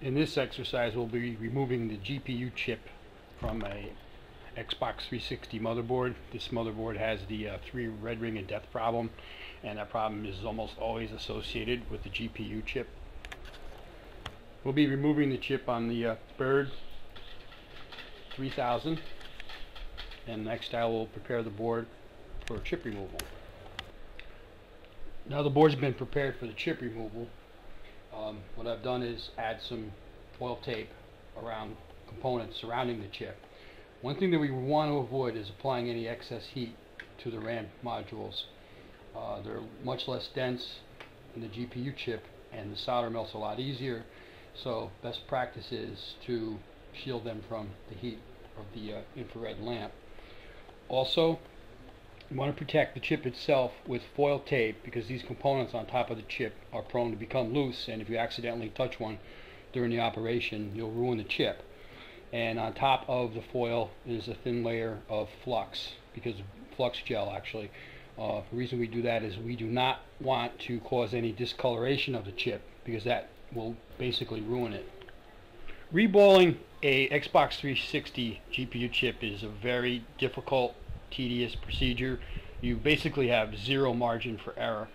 In this exercise, we'll be removing the GPU chip from a Xbox 360 motherboard. This motherboard has the 3 red ring of death problem, and that problem is almost always associated with the GPU chip. We'll be removing the chip on the Bird 3000, and next I will prepare the board for chip removal. Now the board's been prepared for the chip removal. What I've done is add some foil tape around components surrounding the chip. One thing that we want to avoid is applying any excess heat to the RAM modules. They're much less dense than the GPU chip, and the solder melts a lot easier, so best practice is to shield them from the heat of the infrared lamp. Also, you want to protect the chip itself with foil tape, because these components on top of the chip are prone to become loose, and if you accidentally touch one during the operation, you'll ruin the chip. And on top of the foil is a thin layer of flux, because flux gel actually. The reason we do that is we do not want to cause any discoloration of the chip, because that will basically ruin it. Reballing a Xbox 360 GPU chip is a very difficult, tedious procedure. You basically have zero margin for error.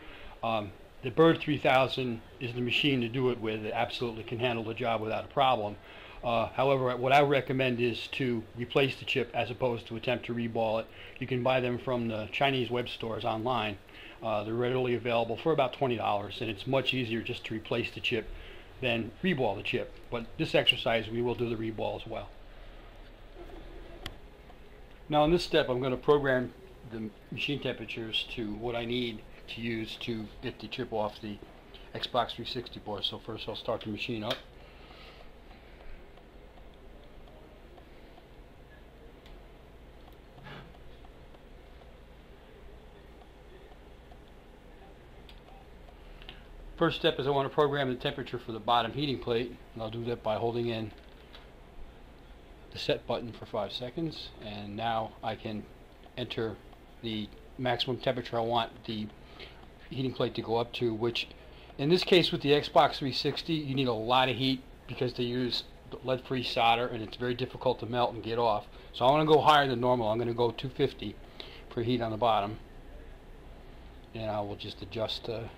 The Bird 3000 is the machine to do it with. It absolutely can handle the job without a problem. However, what I recommend is to replace the chip as opposed to attempt to reball it. You can buy them from the Chinese web stores online. They're readily available for about $20, and it's much easier just to replace the chip than reball the chip. But this exercise we will do the reball as well. Now in this step I'm going to program the machine temperatures to what I need to use to get the chip off the Xbox 360 board. So first I'll start the machine up. First step is I want to program the temperature for the bottom heating plate, and I'll do that by holding in the set button for 5 seconds, and now I can enter the maximum temperature I want the heating plate to go up to, which in this case with the Xbox 360 you need a lot of heat because they use lead-free solder and it's very difficult to melt and get off. So I want to go higher than normal. I'm going to go 250 for heat on the bottom, and I will just adjust that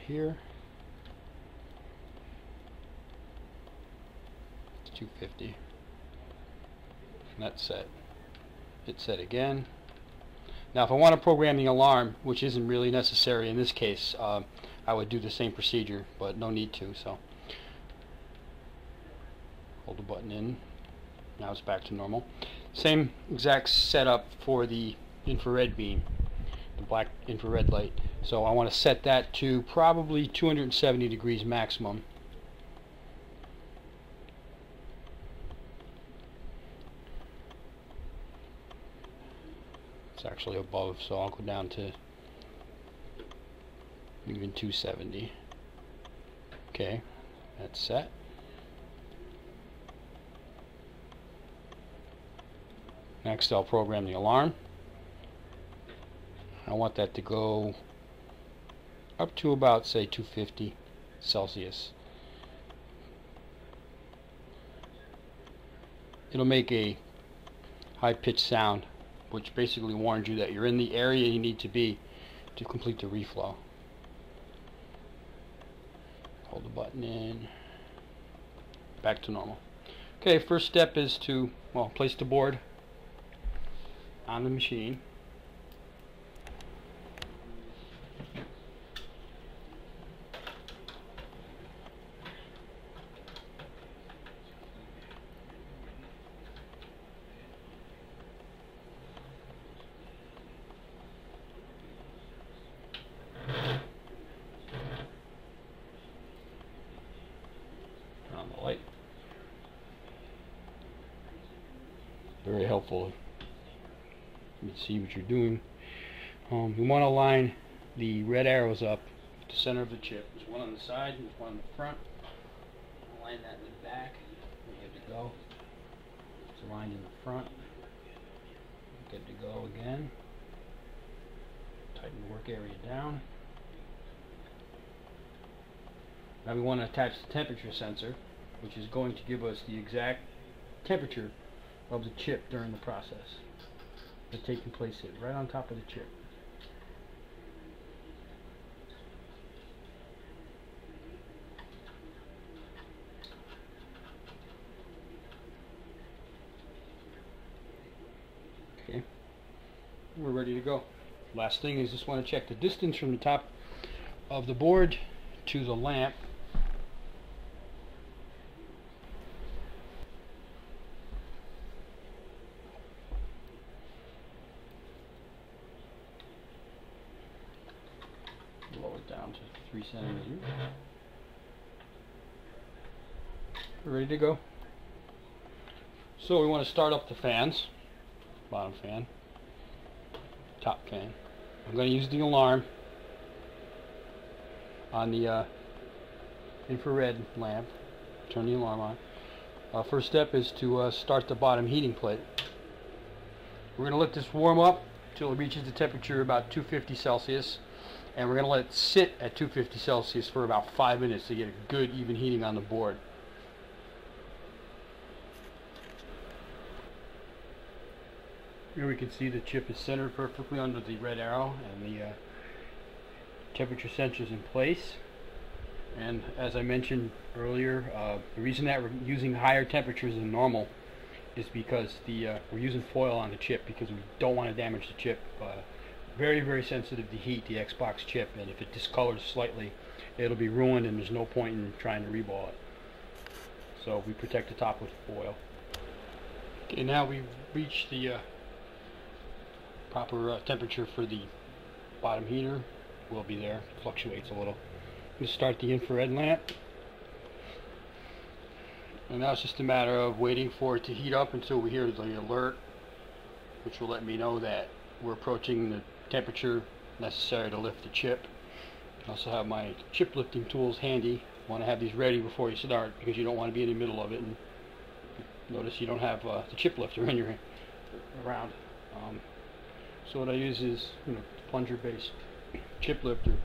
here. It's 250. And that's set. Hit set again. Now if I want to program the alarm, which isn't really necessary in this case, I would do the same procedure, but no need to. So hold the button in. Now it's back to normal. Same exact setup for the infrared beam, the black infrared light. So I want to set that to probably 270 degrees maximum. It's actually above, so I'll go down to even 270. Okay, that's set. Next I'll program the alarm. I want that to go up to about, say, 250 Celsius. It'll make a high-pitched sound, which basically warns you that you're in the area you need to be to complete the reflow. Hold the button in. Back to normal. Okay, first step is to, well, place the board on the machine. On the light. Very helpful. You can see what you're doing. You want to line the red arrows up at the center of the chip. There's one on the side and there's one on the front. Line that in the back. We're good to go. It's aligned in the front. Good to go again. Tighten the work area down. Now we want to attach the temperature sensor, which is going to give us the exact temperature of the chip during the process that's taking place here, right on top of the chip. Okay, we're ready to go. Last thing is just want to check the distance from the top of the board to the lamp. Lower it down to 3 centimeters. We're ready to go. So we want to start up the fans. Bottom fan, top fan. I'm going to use the alarm on the infrared lamp. Turn the alarm on. First step is to start the bottom heating plate. We're going to let this warm up until it reaches the temperature about 250 Celsius, and we're going to let it sit at 250 Celsius for about 5 minutes to get a good even heating on the board. Here we can see the chip is centered perfectly under the red arrow, and the temperature sensor is in place. And as I mentioned earlier, the reason that we're using higher temperatures than normal is because we're using foil on the chip because we don't want to damage the chip. Very, very sensitive to heat, the Xbox chip, and if it discolors slightly, it'll be ruined, and there's no point in trying to reball it. So we protect the top with foil. Okay, now we've reached the proper temperature for the bottom heater. Will be there. It fluctuates a little. We'll start the infrared lamp, and now it's just a matter of waiting for it to heat up until we hear the alert, which will let me know that we're approaching the temperature necessary to lift the chip. I also have my chip lifting tools handy. You want to have these ready before you start because you don't want to be in the middle of it and notice you don't have the chip lifter in your around. So what I use is plunger based chip lifter,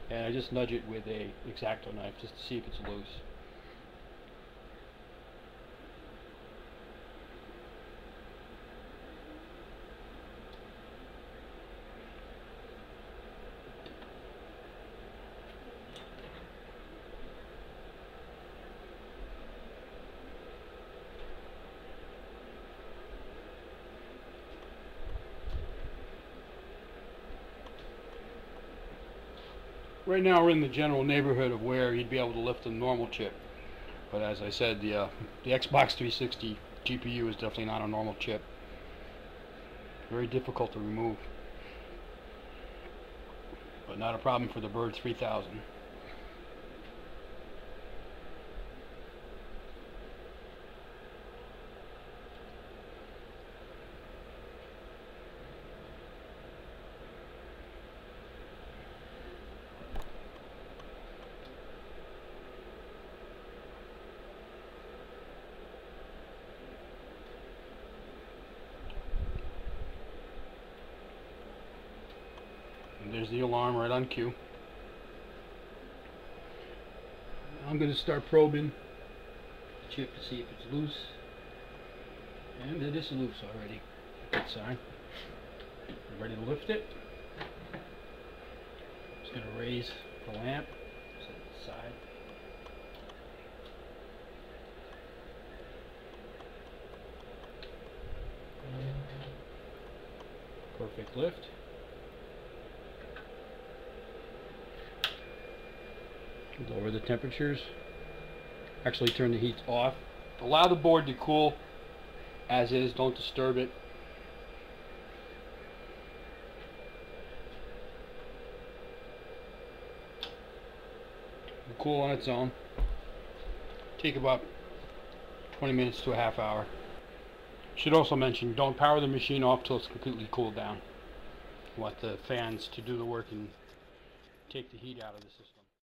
and I just nudge it with a X-Acto knife just to see if it's loose. Right now we're in the general neighborhood of where you'd be able to lift a normal chip, but as I said, the Xbox 360 GPU is definitely not a normal chip. Very difficult to remove, but not a problem for the Bird 3000. There's the alarm right on cue. I'm going to start probing the chip to see if it's loose, and it is loose already. Good sign. I'm ready to lift it. Just going to raise the lamp, set it aside. Perfect lift. Lower the temperatures. Actually turn the heat off. Allow the board to cool as is, don't disturb it. It'll cool on its own. Take about 20 minutes to a half hour. Should also mention, don't power the machine off till it's completely cooled down. You want the fans to do the work and take the heat out of the system.